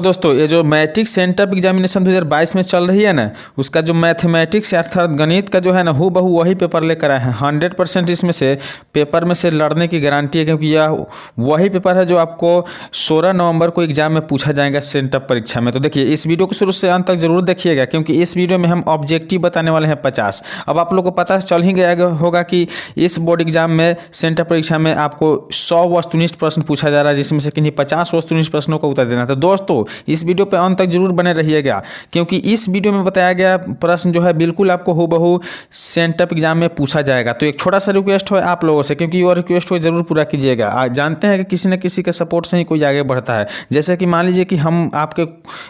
दोस्तों ये जो मैट्रिक सेंटअप एग्जामिनेशन 2022 में चल रही है ना, उसका जो मैथमेटिक्स अर्थात गणित का जो है ना हूबहू वही पेपर लेकर आए हैं। 100% इसमें से पेपर में से लड़ने की गारंटी है, क्योंकि यह वही पेपर है जो आपको 16 नवंबर को एग्जाम में पूछा जाएगा सेंटअप परीक्षा में। तो देखिए इस वीडियो को शुरू से अंत तक जरूर देखिएगा, क्योंकि इस वीडियो में हम ऑब्जेक्टिव बताने वाले हैं 50। अब आप लोग को पता चल ही गया होगा कि इस बोर्ड एग्जाम में सेंटअप परीक्षा में आपको 100 वस्तुनिष्ठ प्रश्न पूछा जा रहा है, जिसमें से किन्हीं 50 वस्तुनिष्ठ प्रश्नों का उत्तर देना था। दोस्तों इस वीडियो पे अंत तक जरूर बने रहिएगा, क्योंकि इस वीडियो में बताया गया प्रश्न जो है बिल्कुल आपको हूबहू सेंटअप एग्जाम में पूछा जाएगा। तो एक छोटा सा रिक्वेस्ट है आप लोगों से, क्योंकि वो रिक्वेस्ट को जरूर पूरा कीजिएगा। आज जानते हैं कि किसी न किसी के सपोर्ट से ही कोई आगे बढ़ता है। जैसे कि मान लीजिए कि हम आपके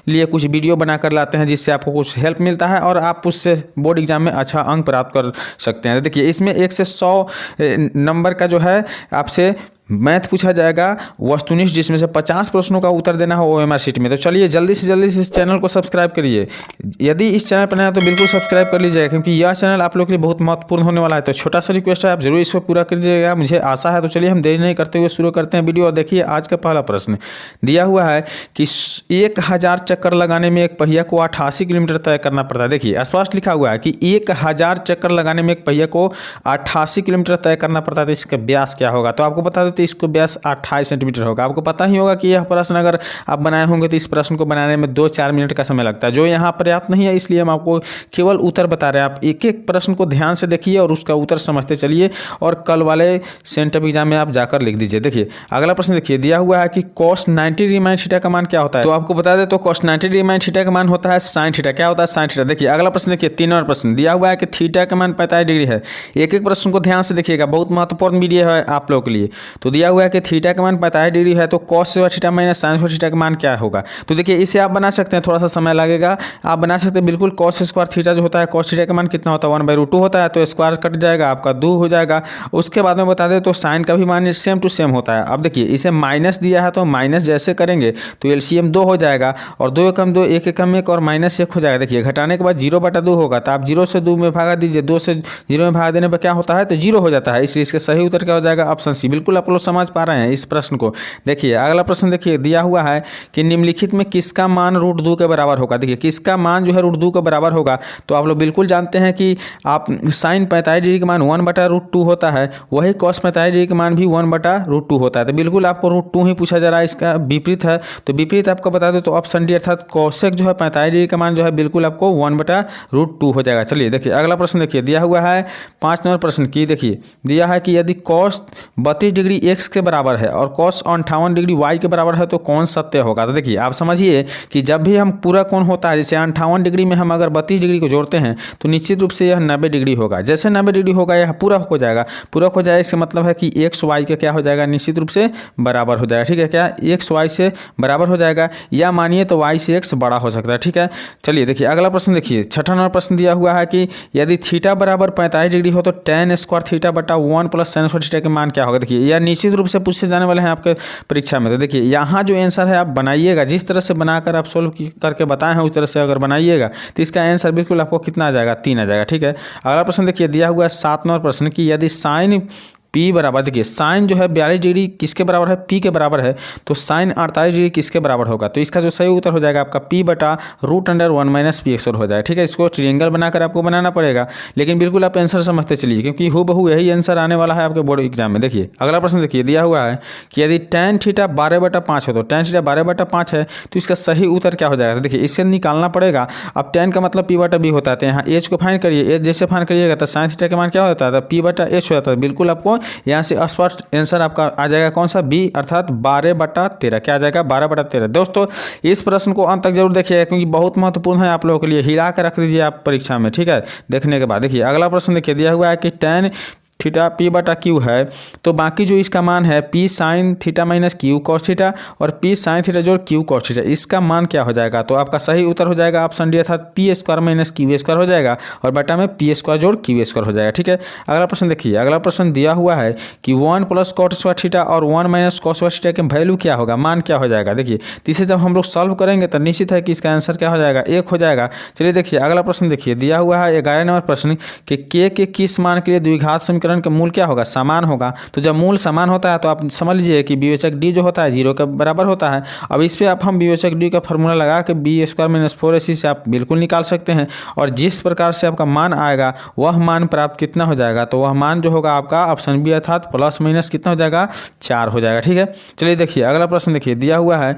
लिए कुछ वीडियो बनाकर लाते हैं जिससे आपको कुछ हेल्प मिलता है और आप उससे बोर्ड एग्जाम में अच्छा अंक प्राप्त कर सकते हैं। देखिए इसमें 1 से 100 नंबर का जो है आपसे मैथ पूछा जाएगा वस्तुनिष्ठ, जिसमें से 50 प्रश्नों का उत्तर देना हो OMR शीट में। तो चलिए जल्दी से इस चैनल को सब्सक्राइब करिए। यदि इस चैनल पर नया है तो बिल्कुल सब्सक्राइब कर लीजिएगा, क्योंकि यह चैनल आप लोग के लिए बहुत महत्वपूर्ण होने वाला है। तो छोटा सा रिक्वेस्ट है, आप जरूर इसको पूरा कीजिएगा, मुझे आशा है। तो चलिए हम देरी नहीं करते हुए शुरू करते हैं वीडियो। और देखिए आज का पहला प्रश्न दिया हुआ है कि 1000 चक्कर लगाने में एक पहिया को 88 किलोमीटर तय करना पड़ता है। देखिए स्पष्ट लिखा हुआ है कि 1000 चक्कर लगाने में एक पहिया को 88 किलोमीटर तय करना पड़ता है। तो इसका व्यास क्या होगा? तो आपको बता देते इसको व्यास 28 सेंटीमीटर होगा। आपको पता ही होगा कि यह प्रश्न अगर आप बनाए होंगे तो इस प्रश्न को बनाने में 2-4 मिनट का समय लगता है, जो यहाँ पर्याप्त नहीं है, इसलिए हम आपको केवल उत्तर बता रहे हैं। आप एक एक प्रश्न को ध्यान से देखिए और उसका उत्तर समझते चलिए, और कल वाले सेंटअप एग्जाम में आप जाकर लिख दीजिए। देखिए अगला प्रश्न देखिए, दिया हुआ है कि cos 90 डिग्री माइनस थीटा का मान क्या होता है? तो आपको बता दें तो cos 90 डिग्री माइनस थीटा का मान होता है sin थीटा। क्या होता है? sin theta. देखिए अगला प्रश्न देखिए, 3 नंबर प्रश्न दिया हुआ है कि थीटा का मान 45 डिग्री है। एक एक प्रश्न को ध्यान से देखिएगा, बहुत महत्वपूर्ण वीडियो है आप लोगों के लिए। तो दिया हुआ है कि थीटा का मान 45 डिग्री है, तो cos theta minus sin theta का मान क्या होगा? तो देखिए इसे आप बना सकते हैं, थोड़ा सा समय लगेगा, आप बना सकते हैं बिल्कुल। cos स्क्वायर थीटा जो होता है, cos थीटा का मान कितना होता है? 1/√2 होता है, तो स्क्वायर कट जाएगा, आपका 2 हो जाएगा। उसके बाद में बता दें तो sin का भी मान सेम टू सेम होता है। अब देखिए इसे माइनस दिया है, तो माइनस जैसे करेंगे तो LCM 2 हो जाएगा, और 2 एकम 2 1 एकम 1 और -1 हो जाएगा। देखिए घटाने के बाद 0/2 होगा, तो आप 0 से 2 में भागा दीजिए, 2 से 0 में भागा देने पर क्या होता है? तो 0 हो जाता है। इसलिए इसका सही उत्तर क्या हो जाएगा? Option C. बिल्कुल आप लोग समझ पा रहे हैं इस प्रश्न को। देखिए अगला प्रश्न देखिए, दिया हुआ है कि निम्नलिखित में किसका मान √2 के बराबर होगा? देखिए किसका मान जो है √2 के बराबर होगा? तो आप लोग बिल्कुल जानते हैं कि आप sin 45 डिग्री का मान 1/√2 होता है, वही cos 45 डिग्री का मान भी 1/√2 होता है। तो बिल्कुल आपको √2 ही पूछा जा रहा है, इसका विपरीत है। तो विपरीत आपको बता दें तो ऑप्शन डी अर्थात cosec जो है 45 डिग्री का मान जो है बिल्कुल आपको 1/√2 हो जाएगा। चलिए देखिए अगला प्रश्न देखिए, दिया हुआ है 5 नंबर प्रश्न की। देखिए दिया है कि यदि cos 32 डिग्री x के बराबर है और cos 58 डिग्री y के बराबर है तो कौन सत्य होगा? तो देखिए आप समझिए कि जब भी हम पूरा कोण होता है, जैसे 58 डिग्री में हम अगर 32 डिग्री को जोड़ते हैं तो निश्चित रूप से यह 90 डिग्री होगा। जैसे 90 डिग्री होगा यह पूरक हो जाएगा। पूरक हो जाएगा इसका मतलब है कि x y का क्या हो जाएगा? निश्चित रूप से बराबर हो जाएगा। ठीक है, क्या x y से बराबर हो जाएगा, या मानिए तो y से x बड़ा हो सकता है। ठीक है, चलिए देखिए अगला प्रश्न देखिए, 6ठा नंबर प्रश्न दिया हुआ है कि यदि थीटा बराबर 45 डिग्री हो तो tan स्क्वायर थीटा बटा 1 प्लस sin स्क्वायर थीटा के मान क्या होगा? देखिए यह निश्चित रूप से पूछे जाने वाले हैं आपके परीक्षा में। तो देखिए यहाँ जो आंसर है आप बनाइएगा, जिस तरह से बनाकर आप सोल्व करके बताए हैं उस तरह से अगर बनाइएगा तो इसका आंसर बिल्कुल आपको कितना आ जाएगा? 3 आ जाएगा। ठीक है, अगला प्रश्न देखिए, दिया हुआ है 7 नंबर प्रश्न की यदि sin P बराबर, देखिए साइन जो है 42 डिग्री किसके बराबर है? P के बराबर है, तो साइन 48 डिग्री किसके बराबर होगा? तो इसका जो सही उत्तर हो जाएगा आपका P/√1 - P हो जाएगा। ठीक है, इसको ट्रायंगल बनाकर आपको बनाना पड़ेगा, लेकिन बिल्कुल आप आंसर समझते चलिए, क्योंकि हूबहू यही आंसर आने वाला है आपके बोर्ड एग्जाम में। देखिए अगला प्रश्न देखिए, दिया हुआ है कि यदि tan थीटा 12/5 हो, तो tan थीटा 12/5 है, तो इसका सही उत्तर क्या हो जाएगा? तो देखिए इससे निकालना पड़ेगा। अब tan का मतलब P/B होता है, तो यहाँ h को फाइंड करिए, h जैसे फाइंड करिएगा तो sin थीटा का मान क्या होता है? P/h हो जाता है। बिल्कुल आपको यहाँ से स्पष्ट आंसर आपका आ जाएगा कौन सा? बी अर्थात 12/13। क्या आ जाएगा? 12/13। दोस्तों इस प्रश्न को अंत तक जरूर देखिएगा, क्योंकि बहुत महत्वपूर्ण है आप लोगों के लिए। हिला कर रख दीजिए आप परीक्षा में। ठीक है, देखने के बाद देखिए अगला प्रश्न देखिए, दिया हुआ है कि tan थीटा P/Q है, तो बाकी जो इसका मान है P sin theta minus Q cos theta और P sin थीटा जोड़ Q cos थीटा, इसका मान क्या हो जाएगा? तो आपका सही उत्तर हो जाएगा ऑप्शन डी अर्थात P² - Q² हो जाएगा, और बटा में P² जोड़ Q² हो जाएगा। ठीक है, अगला प्रश्न देखिए, अगला प्रश्न दिया हुआ है कि 1 + cos² थीटा और 1 - cos² थीटा के वैल्यू क्या होगा? मान क्या हो जाएगा? देखिए इसे जब हम लोग सॉल्व करेंगे तो निश्चित है कि इसका आंसर क्या हो जाएगा? 1 हो जाएगा। चलिए देखिए अगला प्रश्न देखिए, दिया हुआ है 11 नंबर प्रश्न कि k के किस मान के लिए द्विघात समीकरण समीकरण का मूल क्या होगा, समान होगा। तो जब मूल समान होता है तो आप समझ लीजिए कि विवेचक डी जो होता है 0 के बराबर होता है। अब इस पर आप हम विवेचक डी का फॉर्मूला लगा के बी स्क्वायर माइनस 4ac से आप बिल्कुल निकाल सकते हैं। और जिस प्रकार से आपका मान आएगा वह मान प्राप्त कितना हो जाएगा, तो वह मान जो होगा आपका ऑप्शन बी अर्थात प्लस माइनस कितना हो जाएगा, 4 हो जाएगा। ठीक है, चलिए देखिए अगला प्रश्न देखिए दिया हुआ है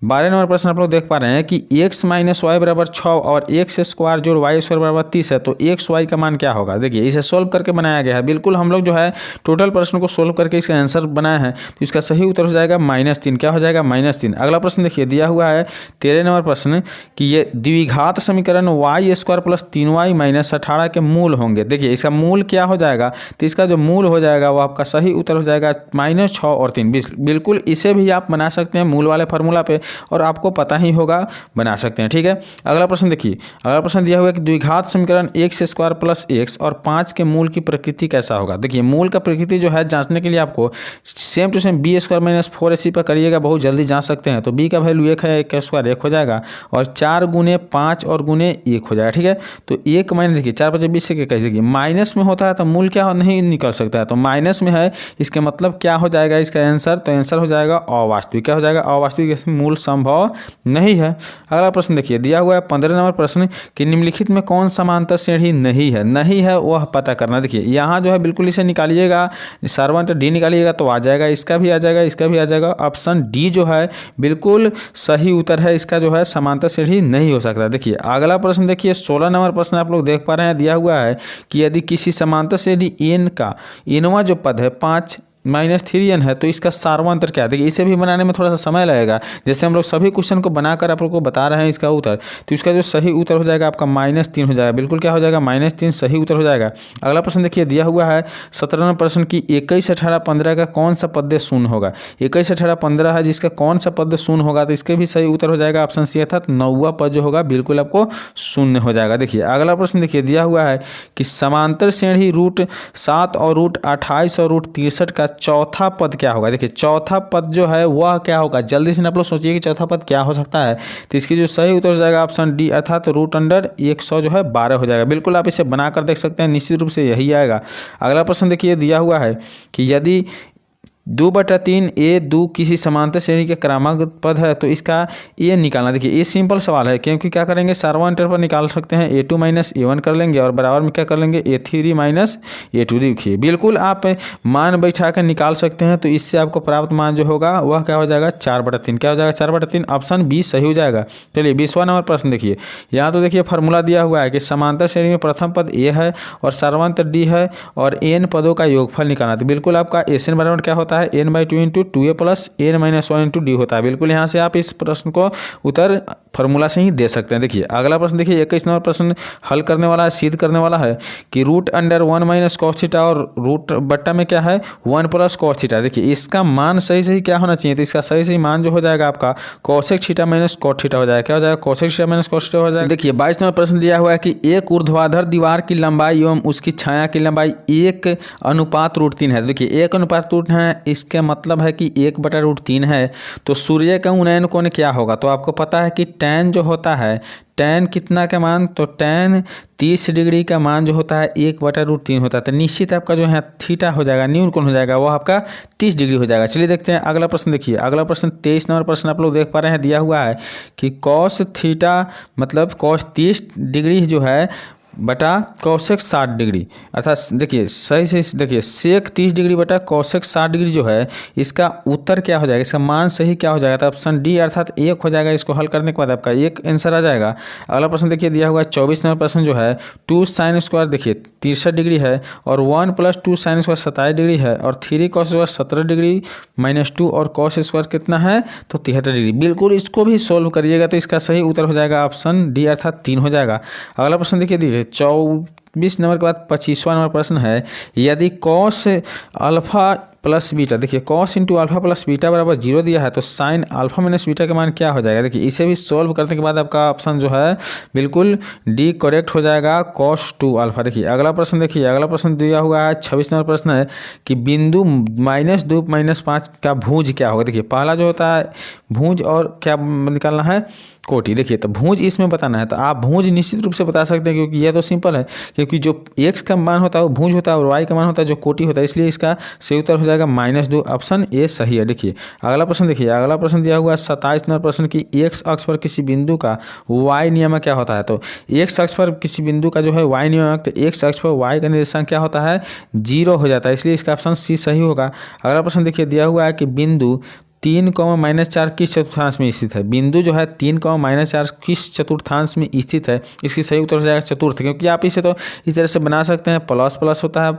12 नंबर प्रश्न आप लोग देख पा रहे हैं कि x माइनस वाई बराबर 6 और एक्स स्क्वायर जोड़ वाई स्क्वायर बराबर 30 है, तो एक्स वाई का मान क्या होगा। देखिए इसे सोल्व करके बनाया गया है। बिल्कुल हम लोग जो है टोटल प्रश्न को सोल्व करके इसका आंसर बनाया है, तो इसका सही उत्तर हो जाएगा -3। क्या हो जाएगा, -3। अगला प्रश्न देखिए दिया हुआ है 13 नंबर प्रश्न कि ये द्विघात समीकरण Y square plus 3y minus 18 के मूल होंगे। देखिए इसका मूल क्या हो जाएगा, तो इसका जो मूल हो जाएगा वो आपका सही उत्तर हो जाएगा -6 और 3। बिल्कुल इसे भी आप बना सकते हैं मूल वाले फार्मूला पे, और आपको पता ही होगा बना सकते हैं। ठीक है, अगला प्रश्न देखिए। अगला प्रश्न दिया हुआ है कि द्विघात समीकरण एक्स स्क्वायर प्लस एक्स और 5 के मूल की प्रकृति कैसा होगा। देखिए मूल का प्रकृति जो है जांचने के लिए आपको same to same b square minus 4ac पर करिएगा, बहुत जल्दी जांच सकते हैं। तो बी का वैल्यू 1 है, 1 का स्क्वायर 1 हो जाएगा, और 4 गुने 5 और गुने 1 हो जाएगा। ठीक है, तो 1 माइनस देखिए 4 5 20 से कह देखिए माइनस में होता है तो मूल क्या नहीं निकल सकता है, तो माइनस में है, इसके मतलब क्या हो जाएगा इसका आंसर, तो आंसर हो जाएगा अवास्तविक। क्या हो जाएगा, अवास्तविक, इसमें मूल संभव नहीं है। अगला प्रश्न देखिए दिया हुआ है 15 नंबर प्रश्न कि निम्नलिखित में कौन समांतर श्रेणी नहीं है। नहीं है वह पता करना। देखिए यहाँ जो है बिल्कुल इसे निकालिएगा, सर्वंत डी निकालिएगा तो आ जाएगा, इसका भी आ जाएगा, इसका भी आ जाएगा। ऑप्शन डी जो है बिल्कुल सही उत्तर है, इसका जो है समांतर श्रेणी नहीं हो सकता। देखिए अगला प्रश्न देखिए 16 नंबर प्रश्न आप लोग देख पा रहे हैं, दिया हुआ है कि यदि किसी समांतर श्रेणी एन का एनवा जो पद है 5 -3n है, तो इसका सार्वंतर क्या है। देखिए इसे भी बनाने में थोड़ा सा समय लगेगा, जैसे हम लोग सभी क्वेश्चन को बनाकर आप लोग को बता रहे हैं इसका उत्तर, तो इसका जो सही उत्तर हो जाएगा आपका -3 हो जाएगा। बिल्कुल क्या हो जाएगा, -3 सही उत्तर हो जाएगा। अगला प्रश्न देखिए दिया हुआ है 17 नंबर प्रश्न की 21, 18, 15 का कौन सा पद शून्य होगा। 21, 18, 15 है जिसका कौन सा पद शून्य होगा, तो इसके भी सही उत्तर हो जाएगा ऑप्शन सी अर्थात 9वां पद जो होगा बिल्कुल आपको शून्य हो जाएगा। देखिए अगला प्रश्न देखिए दिया हुआ है कि समांतर श्रेणी √7 और √28 और √63 का चौथा पद क्या होगा। देखिए चौथा पद जो है वह क्या होगा, जल्दी से आप लोग सोचिए कि चौथा पद क्या हो सकता है, तो इसकी जो सही उत्तर हो जाएगा ऑप्शन डी अर्थात √100 जो है 12 हो जाएगा। बिल्कुल आप इसे बनाकर देख सकते हैं, निश्चित रूप से यही आएगा। अगला प्रश्न देखिए दिया हुआ है कि यदि 2/3 A2 किसी समांतर श्रेणी के क्रमागत पद है, तो इसका ए निकालना। देखिए ये सिंपल सवाल है, क्योंकि क्या करेंगे सार्वंतर पर निकाल सकते हैं, A2 माइनस A1 कर लेंगे और बराबर में क्या कर लेंगे A3 माइनस A2। देखिए बिल्कुल आप मान बैठा कर निकाल सकते हैं, तो इससे आपको प्राप्त मान जो होगा वह क्या हो जाएगा 4/3। क्या हो जाएगा 4/3, ऑप्शन बी सही हो जाएगा। चलिए 20वां नंबर प्रश्न देखिए, यहाँ तो देखिए फार्मूला दिया हुआ है कि समांतर श्रेणी में प्रथम पद ए है और सार्वंतर डी है और एन पदों का योगफल निकालना। तो बिल्कुल आपका एसएन बराबर क्या होता है, n/2 × 2a plus n-1 × d होता है। बिल्कुल यहाँ से आप इस प्रश्न को उत्तर फार्मूला से ही दे सकते हैं। देखिए अगला प्रश्न देखिए 21 नंबर प्रश्न हल करने वाला है, सिद्ध करने वाला है कि √1 - cos थीटा और रूट बट्टा में क्या है 1 + cos थीटा। देखिए इसका मान सही सही क्या होना चाहिए, तो इसका सही सही मान जो हो जाएगा आपका cosec थीटा - cot थीटा हो जाएगा। क्या हो जाएगा cosec थीटा - cos थीटा हो जाएगा। देखिए 22 नंबर प्रश्न दिया हुआ है कि एक ऊर्ध्वाधर दीवार की लंबाई एवं उसकी छाया की लंबाई 1:√3 है। देखिए 1:√3 है, इसका मतलब है कि 1/√3 है, तो सूर्य का उन्नयन कोण क्या होगा। तो आपको पता है कि tan जो होता है, tan कितना का मान, तो tan 30 डिग्री का मान जो होता है 1/√3 होता है, तो निश्चित आपका जो है थीटा हो जाएगा, न्यून कोण हो जाएगा वो आपका 30 डिग्री हो जाएगा। चलिए देखते हैं अगला प्रश्न। देखिए अगला प्रश्न 23 नंबर प्रश्न आप लोग देख पा रहे हैं, दिया हुआ है कि cos थीटा मतलब cos 30 डिग्री जो है बटा cosec 60 डिग्री, अर्थात देखिए सही से देखिए sec 30 डिग्री बटा cosec 60 डिग्री जो है इसका उत्तर क्या हो जाएगा, इसका मान सही क्या हो जाएगा, तो ऑप्शन डी अर्थात 1 हो जाएगा। इसको हल करने के बाद आपका 1 आंसर आ जाएगा। अगला प्रश्न देखिए दिया हुआ है 24 नंबर प्रश्न जो है 2 sin² देखिए 63 डिग्री है और 1 + 2 sin² 27 डिग्री है और 3 cos² 17 डिग्री -2 और cos² कितना है, तो 73 डिग्री। बिल्कुल इसको भी सोल्व करिएगा तो इसका सही उत्तर हो जाएगा ऑप्शन डी अर्थात 3 हो जाएगा। अगला प्रश्न देखिए 24 नंबर के बाद 25वां नंबर प्रश्न है, यदि cos अल्फा प्लस बीटा, देखिए cos × अल्फा प्लस बीटा बराबर 0 दिया है, तो sin अल्फा माइनस बीटा का मान क्या हो जाएगा। देखिए इसे भी सोल्व करने के बाद आपका ऑप्शन जो है बिल्कुल डी करेक्ट हो जाएगा cos 2 अल्फा। देखिए अगला प्रश्न देखिए, अगला प्रश्न दिया हुआ है 26 नंबर प्रश्न है कि बिंदु -2 -5 का भुज क्या होगा। देखिए पहला जो होता है भुज और क्या निकालना है कोटि। देखिए तो भुज इसमें बताना है, तो आप भुज निश्चित रूप से बता सकते हैं क्योंकि यह तो सिंपल है कि क्योंकि जो x का मान होता है वो भुज होता है और y का मान होता है जो कोटि होता है, इसलिए इसका सही उत्तर हो जाएगा -2। ऑप्शन ए सही है। देखिए अगला प्रश्न, देखिए अगला प्रश्न दिया हुआ है 27 नंबर प्रश्न की x अक्ष पर किसी बिंदु का y नियामक क्या होता है। तो x अक्ष पर किसी बिंदु का जो है y नियामक, तो x अक्ष पर y का निर्देशांक क्या होता है 0 हो जाता है, इसलिए इसका ऑप्शन सी सही होगा। अगला प्रश्न देखिए दिया हुआ है कि बिंदु 3, -4 किस चतुर्थांश में स्थित है। बिंदु जो है 3, -4 किस चतुर्थांश में स्थित है, इसकी सही उत्तर हो जाएगा चतुर्थ, क्योंकि आप इसे तो इस तरह से बना सकते हैं, प्लस प्लस होता है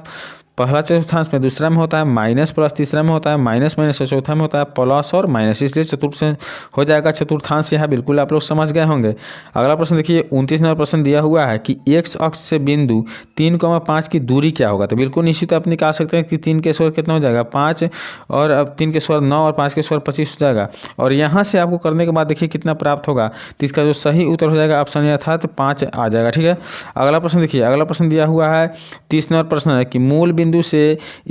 पहला चतुर्थांश में, दूसरा में होता है माइनस प्लस, तीसरा में होता है माइनस माइनस, चौथा में होता है प्लस और माइनस, इसलिए चतुर्थ हो जाएगा चतुर्थांश। यहाँ बिल्कुल आप लोग समझ गए होंगे। अगला प्रश्न देखिए 29 नंबर प्रश्न दिया हुआ है कि x अक्ष से बिंदु 3, 5 की दूरी क्या होगा। तो बिल्कुल निश्चित आप निकाल सकते हैं कि 3 के स्क्वायर कितना हो जाएगा 5, और अब 3 के स्क्वायर 9 और 5 के स्क्वायर 25 हो जाएगा। और यहाँ से आपको करने के बाद देखिए कितना प्राप्त होगा, तो इसका जो सही उत्तर हो जाएगा ऑप्शन अर्थात 5 आ जाएगा। ठीक है, अगला प्रश्न देखिए, अगला प्रश्न दिया हुआ है 30 नंबर प्रश्न है कि मूल बिंदु से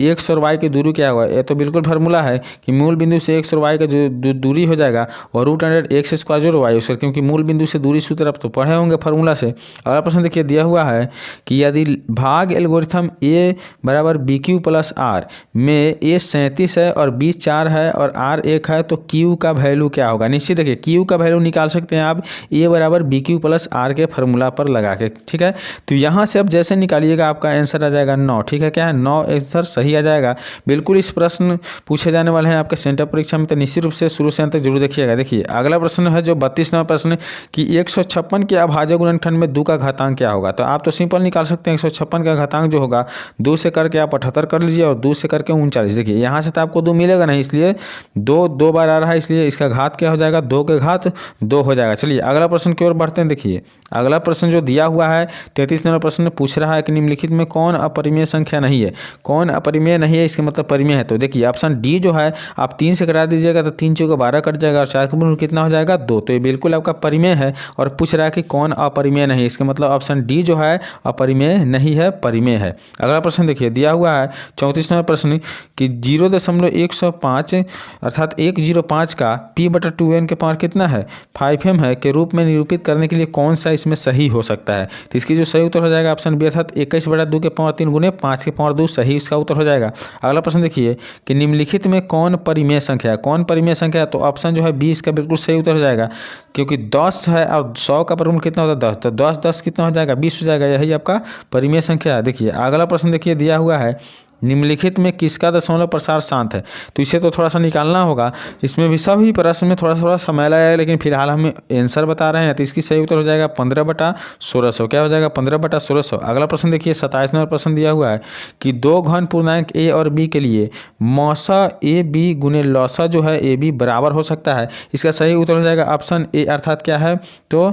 x और y की दूरी क्या होगा। ये तो बिल्कुल फार्मूला है कि मूल बिंदु से x और y का जो दूरी हो जाएगा और √x² जोड़ y², क्योंकि मूल बिंदु से दूरी सूत्र आप तो पढ़े होंगे फार्मूला से। अगला प्रश्न देखिए दिया हुआ है कि यदि भाग एल्गोरिथम a बराबर BQ + r में a 37 है और b 4 है और r 1 है, तो q का वैल्यू क्या होगा। निश्चित देखिए q का वैल्यू निकाल सकते हैं आप a बराबर BQ + r के फार्मूला पर लगा के। ठीक है, तो यहाँ से अब जैसे निकालिएगा आपका आंसर आ जाएगा 9। ठीक है, क्या है 9 आंसर सही आ जाएगा। बिल्कुल इस प्रश्न पूछे जाने वाले हैं आपके सेंटर परीक्षा में, तो निश्चित रूप से शुरू से अंत तक जरूर देखिएगा। देखिए अगला प्रश्न है जो 32 नंबर प्रश्न कि 156 के अभाज्य गुणनखंड में 2 का घातांक क्या होगा। तो आप तो सिंपल निकाल सकते हैं 156 का घातांक जो होगा 2 से करके आप 78 कर लीजिए और 2 से करके 39। देखिए यहाँ से तो आपको 2 मिलेगा नहीं, इसलिए 2 बार आ रहा है, इसलिए इसका घात क्या हो जाएगा 2 के घात 2 हो जाएगा। चलिए अगला प्रश्न की ओर बढ़ते हैं। देखिए अगला प्रश्न जो दिया हुआ है 33 नंबर प्रश्न पूछ रहा है कि निम्नलिखित में कौन अपरिमेय संख्या नहीं है। कौन अपरिमेय नहीं है, इसका मतलब परिमेय है। तो देखिए ऑप्शन डी जो है आप 3 से करा दीजिएगा तो 3 चौके 12 कट जाएगा और 4 का मूल कितना हो जाएगा 2। तो ये बिल्कुल आपका परिमेय है और पूछ रहा है कि कौन अपरिमेय नहीं, इसका मतलब ऑप्शन डी जो है अपरिमेय नहीं है, परिमेय है। अगला प्रश्न देखिए दिया हुआ है 34 नंबर प्रश्न कि 0.105 अर्थात 105 का p/2n के पावर कितना है 5m है के रूप में निरूपित करने के लिए कौन सा इसमें सही हो सकता है। तो इसकी जो सही उत्तर हो जाएगा ऑप्शन बी अर्थात 21/2 के पावर 3 गुने 5 के पावर 2 सही इसका उत्तर हो जाएगा। अगला प्रश्न देखिए कि निम्नलिखित में कौन परिमेय संख्या है। कौन परिमेय संख्या है, तो ऑप्शन जो है 20 का बिल्कुल सही उत्तर हो जाएगा, क्योंकि 10 है और 100 का वर्गमूल कितना होता है 10, तो 10 कितना हो जाएगा 20 हो जाएगा, यही आपका परिमेय संख्या है। देखिए अगला प्रश्न देखिए दिया हुआ है निम्नलिखित में किसका दशमलव प्रसार शांत है। तो इसे तो थोड़ा सा निकालना होगा, इसमें भी सभी प्रश्न में थोड़ा समय लगेगा, लेकिन फिलहाल हम आंसर बता रहे हैं। तो इसकी सही उत्तर हो जाएगा 15/1600। क्या हो जाएगा 15/1600। अगला प्रश्न देखिए 27 नंबर प्रश्न दिया हुआ है कि 2 घन पूर्णांक a और b के लिए मौसा ए बी गुने लौसा जो है ए बी बराबर हो सकता है। इसका सही उत्तर हो जाएगा ऑप्शन ए अर्थात क्या है तो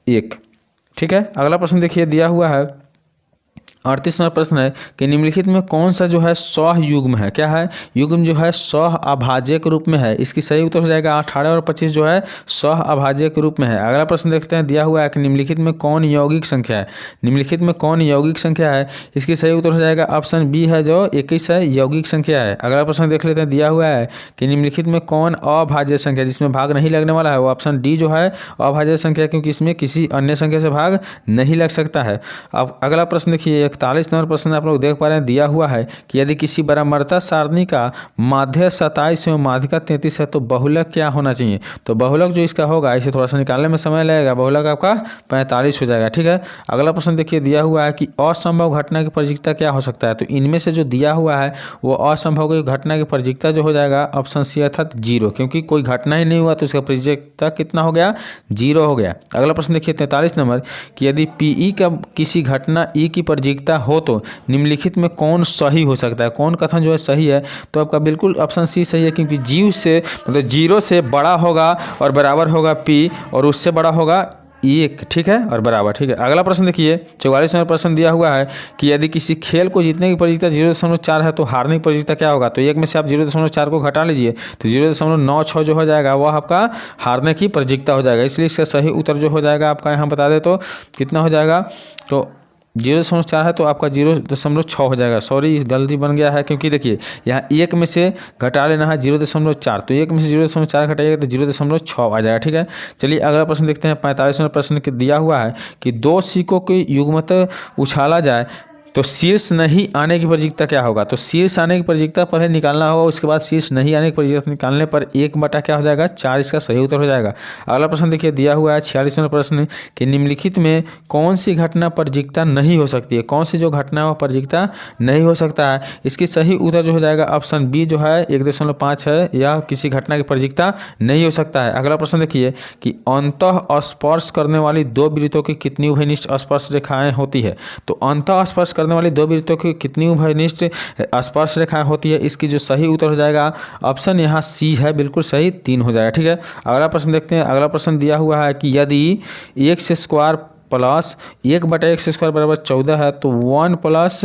1। ठीक है, अगला प्रश्न देखिए दिया हुआ है 38 नंबर प्रश्न है कि निम्नलिखित में कौन सा जो है सहयुग्म है। क्या है युग्म जो है सह अभाज्य के रूप में है। इसकी सही उत्तर हो जाएगा 18 और 25 जो है सह अभाज्य के रूप में है। अगला प्रश्न देखते हैं दिया हुआ है कि निम्नलिखित में कौन यौगिक संख्या है। निम्नलिखित में कौन यौगिक संख्या है, इसकी सही उत्तर हो जाएगा ऑप्शन बी है जो 21 है यौगिक संख्या है। अगला प्रश्न देख लेते हैं दिया हुआ है कि निम्नलिखित में कौन अभाज्य संख्या जिसमें भाग नहीं लगने वाला है, वो ऑप्शन डी जो है अभाज्य संख्या, क्योंकि इसमें किसी अन्य संख्या से भाग नहीं लग सकता है। अब अगला प्रश्न देखिए 41 नंबर प्रश्न आप लोग देख पा रहे हैं दिया हुआ है कि यदि किसी बराबरता सारणी का माध्य 27 एवं माध्यिका 33 है तो बहुलक क्या होना चाहिए। तो बहुलक जो इसका होगा, इसे थोड़ा सा निकालने में समय लगेगा, बहुलक आपका 45 हो जाएगा। ठीक है, अगला प्रश्न देखिए दिया हुआ है कि असंभव घटना की प्रजिकता क्या हो सकता है। तो इनमें से जो दिया हुआ है वो असंभव घटना की प्रजिकता जो हो जाएगा ऑप्शन सी अर्थात 0, क्योंकि कोई घटना ही नहीं हुआ तो उसका प्रजिकता कितना हो गया 0 हो गया। अगला प्रश्न देखिए 43 नंबर कि यदि पीई का किसी घटना ई की प्रजिकता हो तो निम्नलिखित में कौन सही हो सकता है। कौन कथन जो है सही है, तो आपका बिल्कुल ऑप्शन सी सही है, क्योंकि जीव से मतलब 0 से बड़ा होगा और बराबर होगा पी और उससे बड़ा होगा 1। ठीक है, और बराबर। ठीक है, अगला प्रश्न देखिए 44 नंबर प्रश्न दिया हुआ है कि यदि किसी खेल को जीतने की प्रजिकता 0.4 है तो हारने की प्रजिकता क्या होगा। तो 1 में से आप 0.4 को घटा लीजिए तो 0.96 जो हो जाएगा वह आपका हारने की प्रजिकता हो जाएगा। इसलिए इसका सही उत्तर जो हो जाएगा आपका यहाँ बता दे तो कितना हो जाएगा तो 0.4 है तो आपका 0.6 हो जाएगा। सॉरी गलती बन गया है, क्योंकि देखिए यहाँ 1 में से घटा लेना है 0.4, तो 1 में से 0.4 घटाइएगा तो 0.6 आ जाएगा। ठीक है, चलिए अगला प्रश्न देखते हैं। 45वां प्रश्न दिया हुआ है कि 2 सिक्कों की युग्मत उछाला जाए तो शीर्ष नहीं आने की प्रजिकता क्या होगा। तो शीर्ष आने की प्रजिकता पहले निकालना होगा, उसके बाद शीर्ष नहीं आने की प्रजिकता निकालने पर 1 क्या हो जाएगा, 4 इसका सही उत्तर हो जाएगा। अगला प्रश्न देखिए दिया हुआ है 46वां प्रश्न कि निम्नलिखित में कौन सी घटना प्रजिकता नहीं हो सकती है। कौन सी जो घटना वह प्रजिकता नहीं हो सकता है। इसकी सही उत्तर जो हो जाएगा ऑप्शन बी जो है 1.5 है, यह किसी घटना की प्रजिकता नहीं हो सकता है। अगला प्रश्न देखिए कि अंतः स्पर्श करने वाली 2 वृत्तों की कितनी उभयनिष्ठ स्पर्श रेखाएं होती है। तो अंतः स्पर्श करने वाली 2 वृत्तों की कितनी उभयनिष्ठ स्पर्श रेखाएं होती है। इसकी जो सही उत्तर हो जाएगा ऑप्शन यहाँ सी है, बिल्कुल सही 3 हो जाएगा। ठीक है, अगला प्रश्न देखते हैं। अगला प्रश्न दिया हुआ है कि यदि x स्क्वायर प्लस 1/x² बराबर 14 है तो 1 प्लस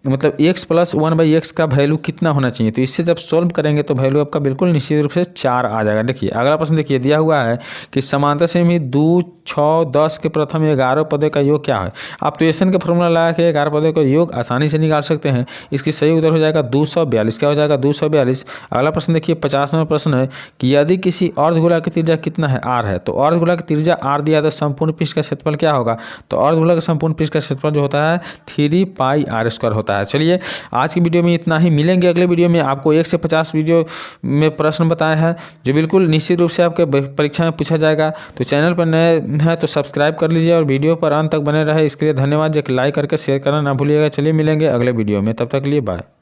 मतलब x प्लस 1/x का वैल्यू कितना होना चाहिए। तो इससे जब सोल्व करेंगे तो वैल्यू आपका बिल्कुल निश्चित रूप से 4 आ जाएगा। देखिए अगला प्रश्न देखिए दिया हुआ है कि समांतर श्रेणी 2, 6, 10 के प्रथम 11 पदों का योग क्या है। आप तो एसन का फॉर्मूला लगा के 11 पदों का योग आसानी से निकाल सकते हैं। इसकी सही उत्तर हो जाएगा 242। क्या हो जाएगा 242। अगला प्रश्न देखिए 50वां प्रश्न है कि यदि किसी अर्धगोला की त्रिज्या कितना है, r है, तो अर्धगोला की त्रिज्या r दिया तो संपूर्ण पृष्ठ का क्षेत्रफल क्या होगा। तो अर्धगोला का संपूर्ण पृष्ठ का क्षेत्रफल जो होता है 3πr² होता है। चलिए आज की वीडियो में इतना ही, मिलेंगे अगले वीडियो में। आपको 1 से 50 वीडियो में प्रश्न बताए हैं जो बिल्कुल निश्चित रूप से आपके परीक्षा में पूछा जाएगा। तो चैनल पर नए हैं तो सब्सक्राइब कर लीजिए और वीडियो पर अंत तक बने रहे। इसके लिए धन्यवाद। एक लाइक करके शेयर करना ना भूलिएगा। चलिए मिलेंगे अगले वीडियो में, तब तक के लिए बाय।